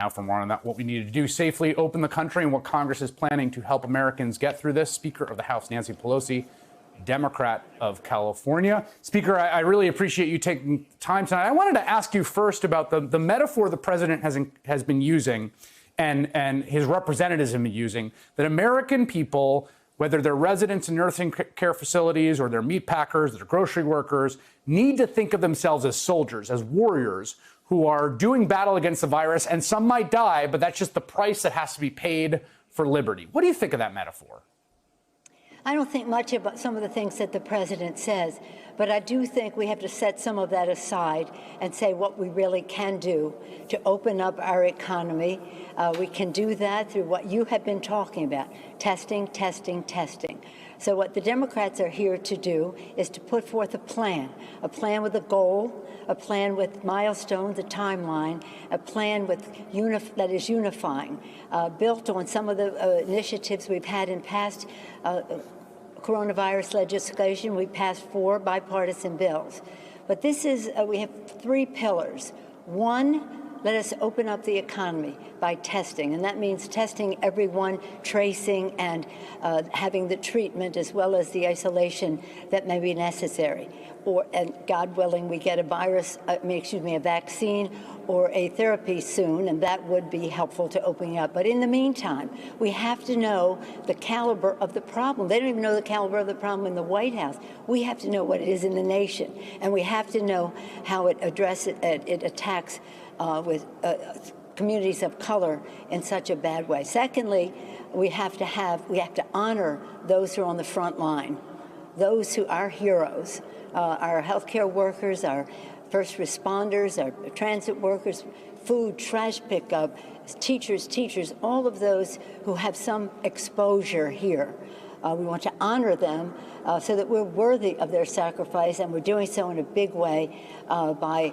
Now for more on that, what we need to do safely open the country and what Congress is planning to help Americans get through this. Speaker of the House, Nancy Pelosi, Democrat of California. Speaker, I really appreciate you taking time tonight. I wanted to ask you first about the metaphor the president has been using and his representatives have been using, that American people, whether they're residents in nursing care facilities or they're meat packers, they're grocery workers, need to think of themselves as soldiers, as warriors who are doing battle against the virus, and some might die, but that's just the price that has to be paid for liberty. What do you think of that metaphor? I don't think much about some of the things that the president says, but I do think we have to set some of that aside and say what we really can do to open up our economy. We can do that through what you have been talking about, testing, testing, testing. So what the Democrats are here to do is to put forth a plan with a goal, a plan with milestones, a timeline, a plan that is unifying, built on some of the initiatives we've had in past coronavirus legislation. We passed 4 bipartisan bills. But this is, we have 3 pillars. One, let us open up the economy by testing, and that means testing everyone, tracing, and having the treatment as well as the isolation that may be necessary. And God willing, we get a vaccine or a therapy soon, and that would be helpful to opening up. But in the meantime, we have to know the caliber of the problem. They don't even know the caliber of the problem in the White House. We have to know what it is in the nation, and we have to know how it attacks with communities of color in such a bad way. Secondly, we have to honor those who are on the front line, those who are heroes, our healthcare workers, our first responders, our transit workers, food, trash pickup, teachers, all of those who have some exposure here. We want to honor them so that we're worthy of their sacrifice, and we're doing so in a big way by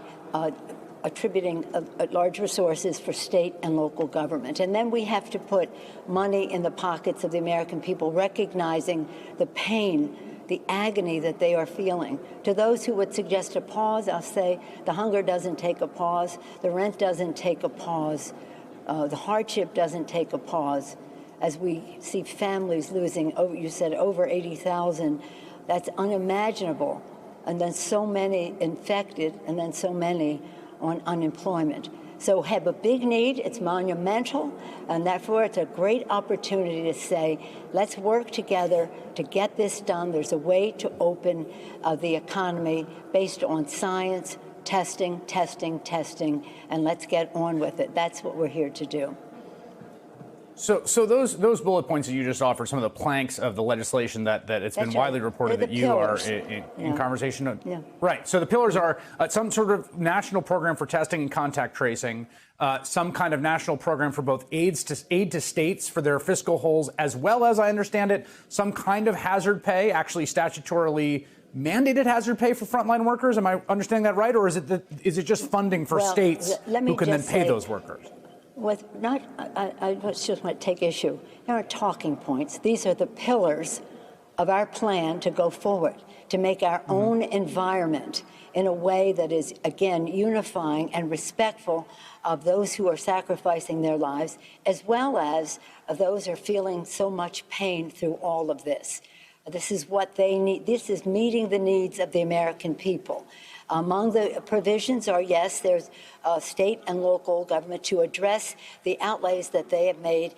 attributing large resources for state and local government. And then we have to put money in the pockets of the American people, recognizing the pain, the agony that they are feeling. To those who would suggest a pause, I'll say the hunger doesn't take a pause, the rent doesn't take a pause, the hardship doesn't take a pause. As we see families losing, you said over 80,000, that's unimaginable. And then so many infected, and then so many on unemployment. So have a big need, it's monumental, and therefore it's a great opportunity to say, let's work together to get this done. There's a way to open the economy based on science, testing, and let's get on with it. That's what we're here to do. So those bullet points that you just offered, some of the planks of the legislation that it's been widely reported that you are in conversation. Yeah. Right. So the pillars are some sort of national program for testing and contact tracing, some kind of national program for both aid to states for their fiscal holes, as well as, I understand it, some kind of hazard pay, actually statutorily mandated hazard pay for frontline workers. Am I understanding that right? Or is it just funding for states who can then pay those workers? I just want to take issue. There are talking points. These are the pillars of our plan to go forward, to make our own environment in a way that is, again, unifying and respectful of those who are sacrificing their lives, as well as of those who are feeling so much pain through all of this. This is what they need. This is meeting the needs of the American people. Among the provisions are, yes, there's state and local government to address the outlays that they have made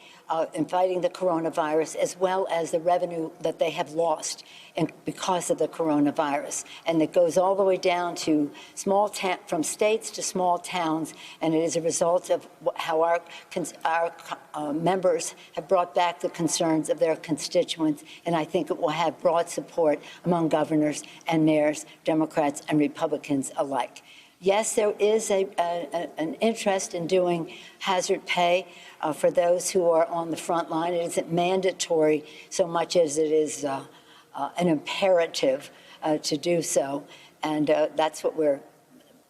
in fighting the coronavirus, as well as the revenue that they have lost because of the coronavirus. And it goes all the way down to from states to small towns, and it is a result of how our members have brought back the concerns of their constituents, and I think it will have broad support among governors and mayors, Democrats and Republicans alike. Yes, there is an interest in doing hazard pay for those who are on the front line. It isn't mandatory so much as it is an imperative to do so, and that's what we're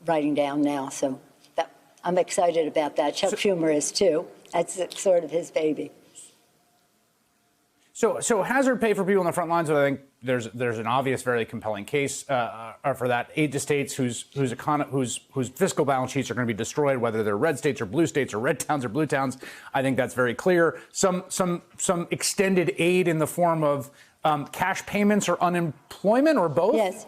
writing down now. So I'm excited about that. Chuck Schumer is too. That's sort of his baby. So hazard pay for people on the front lines, but I think there's an obvious, very compelling case for that. Aid to states whose fiscal balance sheets are going to be destroyed, whether they're red states or blue states or red towns or blue towns. I think that's very clear. Some extended aid in the form of cash payments or unemployment, or both? Yes.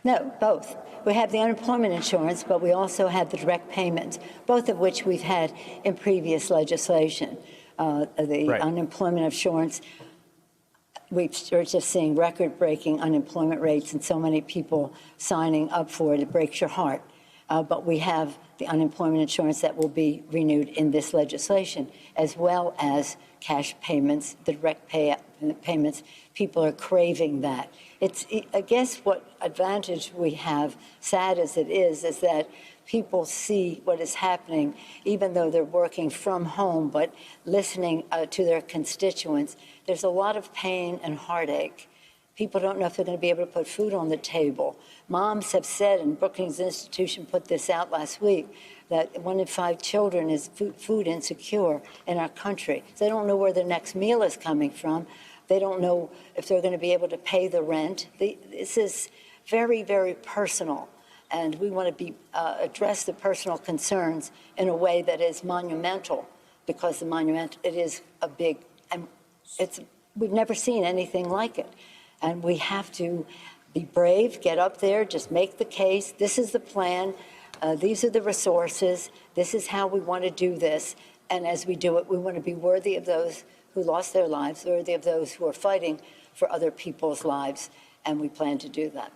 No, both. We have the unemployment insurance, but we also have the direct payments, both of which we've had in previous legislation. The unemployment insurance, we're just seeing record-breaking unemployment rates and so many people signing up for it. It breaks your heart. But we have the unemployment insurance that will be renewed in this legislation, as well as cash payments, the direct payments. People are craving that. I guess what advantage we have, sad as it is that people see what is happening, even though they're working from home, but listening to their constituents. There's a lot of pain and heartache. People don't know if they're going to be able to put food on the table. Moms have said, and Brookings Institution put this out last week, that 1 in 5 children is food insecure in our country. So they don't know where their next meal is coming from. They don't know if they're going to be able to pay the rent. This is very, very personal. And we want to address the personal concerns in a way that is monumental, because it is a big, and we've never seen anything like it. And we have to be brave, get up there, just make the case. This is the plan. These are the resources. This is how we want to do this. And as we do it, we want to be worthy of those who lost their lives, worthy of those who are fighting for other people's lives. And we plan to do that.